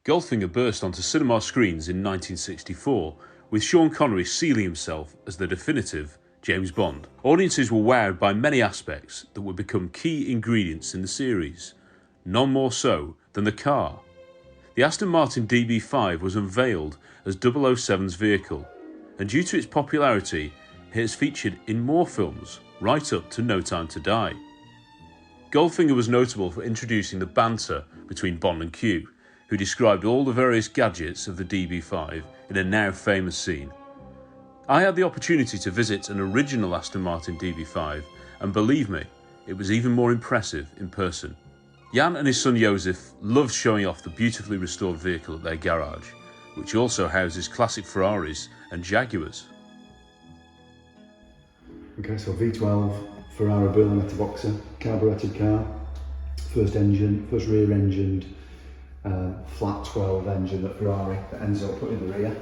Goldfinger burst onto cinema screens in 1964, with Sean Connery sealing himself as the definitive James Bond. Audiences were wowed by many aspects that would become key ingredients in the series, none more so than the car. The Aston Martin DB5 was unveiled as 007's vehicle, and due to its popularity, it has featured in more films, right up to No Time to Die. Goldfinger was notable for introducing the banter between Bond and Q, who described all the various gadgets of the DB5 in a now famous scene. I had the opportunity to visit an original Aston Martin DB5, and believe me, it was even more impressive in person. Jan and his son Josef loved showing off the beautifully restored vehicle at their garage, which also houses classic Ferraris and Jaguars. Okay, so V12 Ferrari Berlinetta Boxer, carburetted car, first rear engined flat 12 engine that Ferrari that Enzo put in the rear.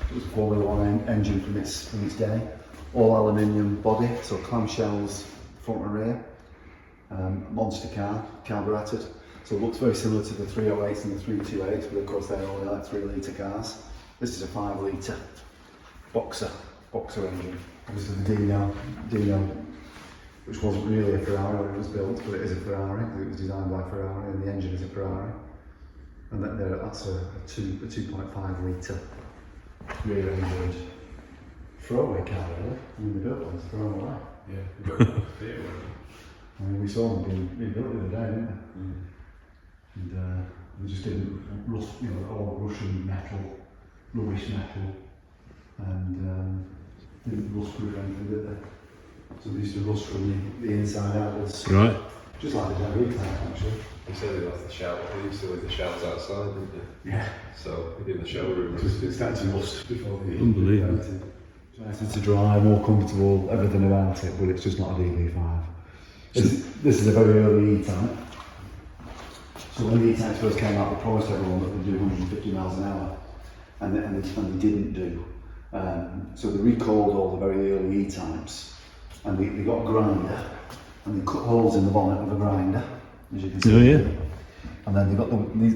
It was a Formula 1 engine from its day. All aluminium body, so clamshells front and rear. Monster car, carburetted. So it looks very similar to the 308s and the 328s, but of course they're only like 3 litre cars. This is a 5 litre boxer engine. Obviously the Dino, which wasn't really a Ferrari when it was built, but it is a Ferrari. It was designed by Ferrari and the engine is a Ferrari. And that's a 2.5 litre rear engined throwaway car, really. I mean, they built one to throw them away. Yeah, we got one theatre. I mean, we saw them being built the other day, didn't we? Mm. And they just didn't rust, all Russian metal, rubbish metal, and didn't rust proof anything, did they? So they used to rust from the inside outwards. Right. Just like the Jaguar type, actually. They said they left the shower. They used to leave the showers outside, didn't they? Yeah. So we did the showroom. It started to rust before they Unbelievable. It's nicer to drive, more comfortable, everything about it, but it's just not a DB5. This is a very early E-Type. So when the E-Types first came out, they promised everyone that they'd do 150 miles an hour, and they didn't do. So they recalled all the very early E-Types, and they got a grinder, and they cut holes in the bonnet with a grinder, as you can see. Oh yeah. And then they got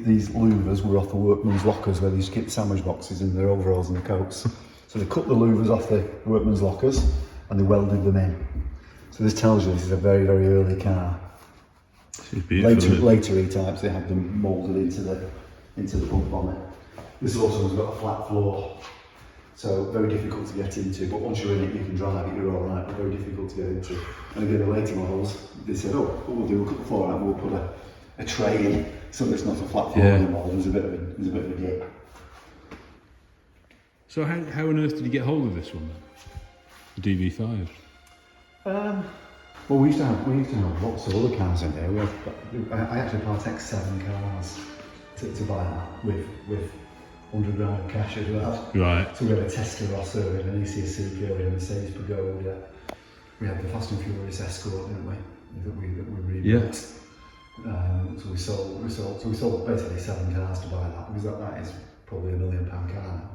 these louvers were off the workmen's lockers where they used to keep the sandwich boxes and their overalls and the coats. So they cut the louvers off the workmen's lockers and they welded them in. So this tells you this is a very, very early car. Later E-Types, they had them moulded into the front bonnet. This also has got a flat floor, so very difficult to get into. But once you're in it, you can drive it. You're all right, but very difficult to get into. And again, the later models, they said, "Oh, what we'll do, we'll cut the floor out, and we'll put a tray in, so it's not a flat floor anymore." There's a bit of a dip. So how on earth did you get hold of this one then? The DB5? Well, we used to have lots of other cars in there. I actually part X 7 cars to buy that with 100 grand cash as well. Right. So we had a Testarossa and an ACSC Fury, a Mercedes Pagoda. We had the Fast and Furious Escort, didn't we? That we rebuilt. So we sold basically 7 cars to buy that, because that is probably £1 million car now.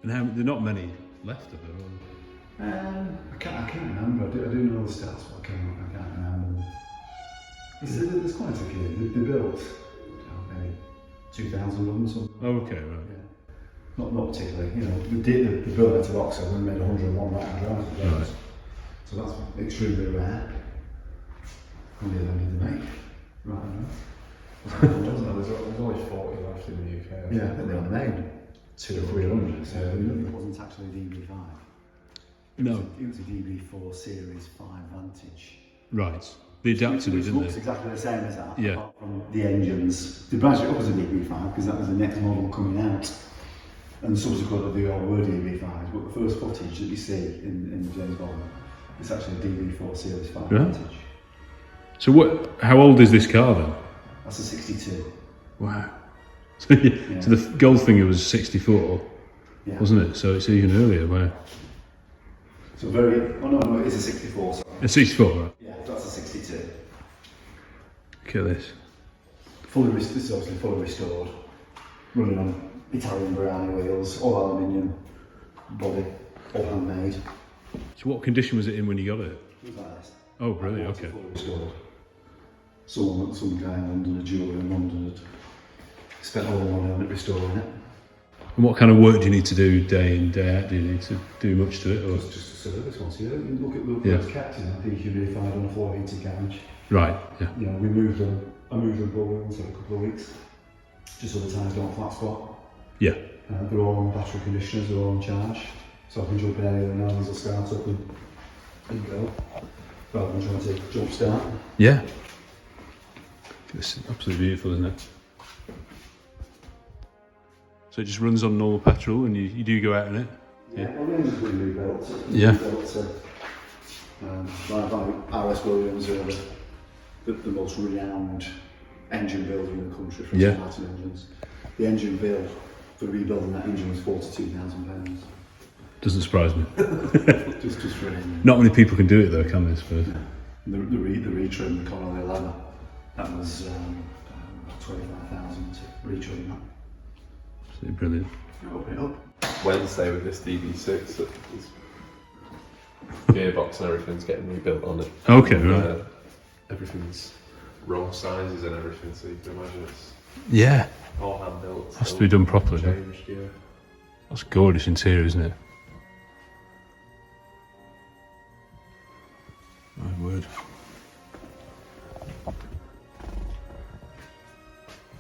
And there are not many left of them. I can't remember. I do know the stats, but I can't remember them. There's quite a few. They built maybe 2,000 of them. Something. Oh, okay, right. Yeah. Not particularly. The Berlinetta Boxer we made 101 right and drive. Right. So that's extremely rare. How many of them did they make? Right now. There's only 40 left in the UK. Yeah, I think they only made 200 or 300. So it wasn't actually a DB5. No. It was a DB4 Series 5 Vantage. Right. They adapted it, didn't looks they? exactly the same as that, Yeah. apart from the engines. They badged it up as a DB5 because that was the next model coming out. And subsequently they all were DB5s, but the first footage that you see in James Bond, it's actually a DB4 Series 5 Vantage. So how old is this car then? That's a 62. Wow. So, Yeah. So the Goldfinger was 64, Yeah. wasn't it? So it's even earlier. Wow. So no, it is a 64, sorry. A 64, right? Yeah, that's a 62. Look at this. This is obviously fully restored, running on Italian Brownie wheels, all aluminium body, all handmade. So what condition was it in when you got it? It was like this. Oh, brilliant, okay. Fully restored. Some guy in London, a jeweller in London, had spent all the money on it restoring it. And what kind of work do you need to do day in, day out? Do you need to do much to it? Or? Just a service once a year. You look at the Yeah. it's kept, dehumidified on a floor heated garage. Right, yeah. We moved them. I moved them probably once every couple of weeks, just so the tyres don't flat spot. Yeah. They're all on battery conditioners, they're all on charge, so I can jump in any of the nines will start up and go, rather than trying to jump start. Yeah. It's absolutely beautiful, isn't it? So it just runs on normal petrol and you do go out in it? Yeah, well, the engine's been rebuilt. Yeah. Rebuilt by RS Williams, who are the most renowned engine builder in the country for Aston engines. The engine bill for rebuilding that engine was £42,000. Doesn't surprise me. just for an engine. Not many people can do it though, can they, I suppose? Yeah. The retrim, the Connolly leather, that was 25,000 to retrim that. Absolutely brilliant. Open it up. Wednesday with this DB6, it's gearbox and everything's getting rebuilt on it. Okay, And, right. Everything's wrong sizes and everything, so you can imagine it's Yeah. all hand built. Has to be done properly. Changed, yeah. That's gorgeous interior, isn't it? My word.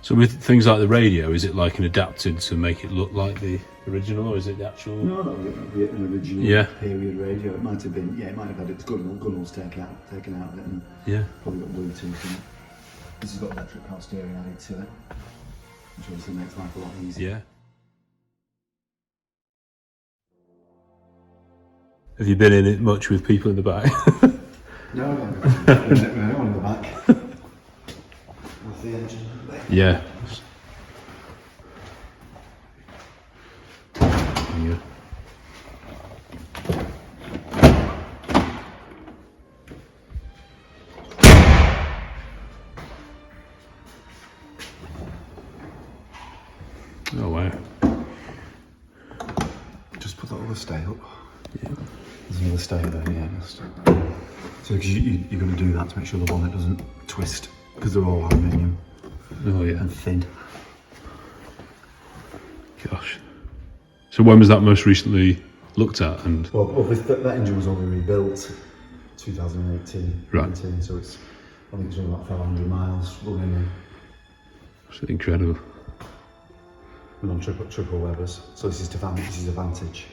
So with things like the radio, is it like an adapted to make it look like the original, or is it the actual? No, it might be an original period radio. It might have been, it might have had its gunnels taken out of it, and probably got Bluetooth in it. This has got electric power steering added to it, which obviously makes life a lot easier. Yeah. Have you been in it much with people in the back? No, no one in the back. With the engine. Yeah. Yeah. Oh wow. Just put that other stay up. Yeah. There's another stay there, yeah. So because you're going to do that to make sure the bonnet doesn't twist, because they're all aluminium Oh yeah. and thin. Gosh. So when was that most recently looked at? And Well that engine was only rebuilt 2018, Right. 19, so I think it's only about 500 miles running in. it's incredible. And on triple weathers. So this is Advantage.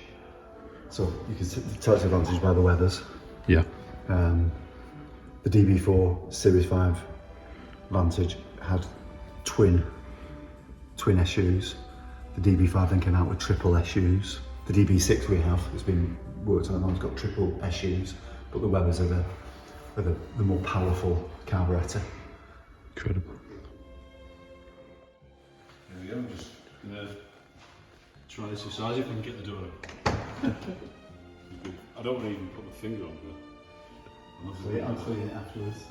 So you can tell it's Advantage by the weathers. Yeah. The DB4 Series 5 Vantage had twin SUs. The DB5 then came out with triple SUs. The DB6 we have has been worked on, and it's got triple SUs, but the weathers are the more powerful carburettor. Incredible. There we go, I'm just gonna try this exercise if I can get the door open. I don't want to even put my finger on it. I'll clean it afterwards.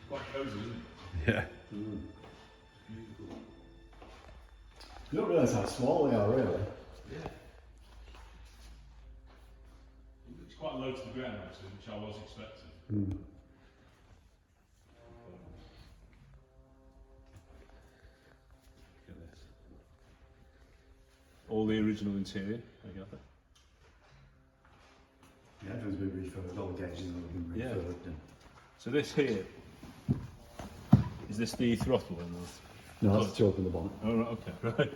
Quite cozy, isn't it? Yeah. You don't realise how small they are, really. Yeah. It's quite low to the ground actually, which I was expecting. Look at this. All the original interior, I gather. Yeah, everything's been refurbed, all the gauges have been Yeah. refurbed. So this here, is this the throttle? No, that's to open the bonnet. Oh, right, okay, right.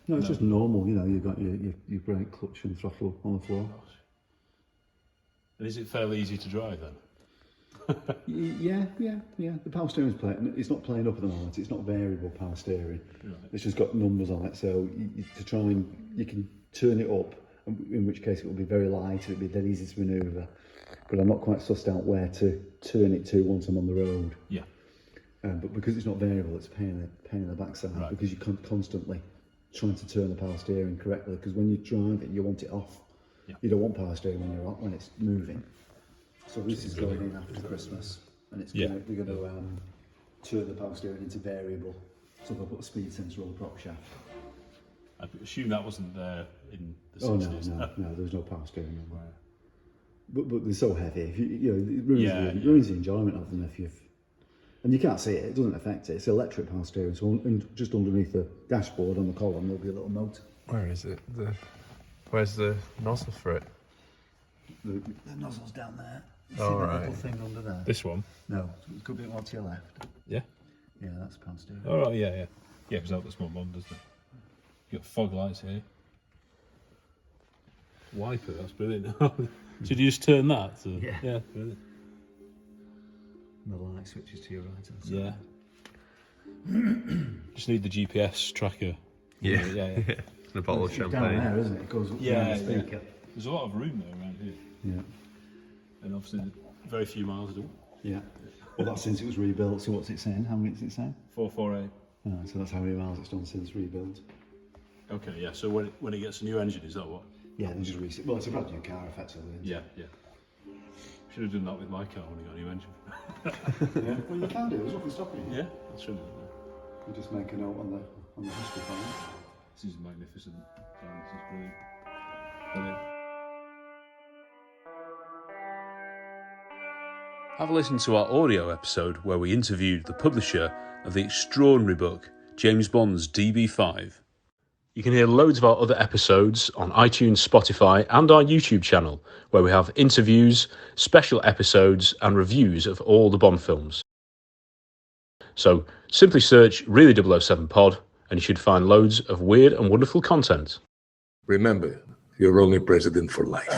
No, it's just normal, you've got your brake, clutch and throttle on the floor. And is it fairly easy to drive then? Yeah. The power steering's playing. It's not playing up at the moment. It's not variable power steering. Right. It's just got numbers on it. So to try and you can turn it up, in which case it will be very light. It'll be dead easy to manoeuvre. But I'm not quite sussed out where to turn it to once I'm on the road. Yeah. But because it's not variable, it's a pain in the backside. Right. Because you're constantly trying to turn the power steering correctly. Because when you drive it, you want it off. Yeah. You don't want power steering when it's moving. So this is going in after Christmas, and it's we're going to turn the power steering into variable. So they'll put a speed sensor on the prop shaft. I assume that wasn't there in the 60s. No, there was no power steering on there. but they're so heavy. If it ruins the enjoyment of them if you've. And you can't see it. It doesn't affect it. It's electric power steering. So just underneath the dashboard on the column, there'll be a little motor. Where is it? Where's the nozzle for it? The nozzle's down there. You Oh, see that right. little thing under there? This one? No, it could be more to your left. Yeah? Yeah, that's power steering. Oh, right, yeah. Yeah, because that was small Bond, doesn't it? You got fog lights here. Wiper, that's brilliant. Did you just turn that? Yeah. Yeah, brilliant. And the light switches to your right hand side. Yeah. Just need the GPS tracker. Yeah. Yeah. And a bottle of It's champagne. down there, isn't it? It goes up Yeah, behind the speaker. There's a lot of room though around here. Yeah. And obviously very few miles at all. Yeah. Well, that's since it was rebuilt. So what's it saying? How many is it saying? 448. Oh, so that's how many miles it's done since rebuilt. Okay, yeah. So when it gets a new engine, is that what? Yeah, they just well, it's a brand new car, effectively. Isn't it? Yeah. Should have done that with my car when I got a new engine. Yeah. Well, you can do. There's nothing stopping you. Yeah, I should have. You just make a note on the history file. This is magnificent. This is brilliant. Brilliant. Have a listen to our audio episode where we interviewed the publisher of the extraordinary book, James Bond's DB5. You can hear loads of our other episodes on iTunes, Spotify, and our YouTube channel, where we have interviews, special episodes, and reviews of all the Bond films. So simply search Really 007 Pod, and you should find loads of weird and wonderful content. Remember, you're only president for life.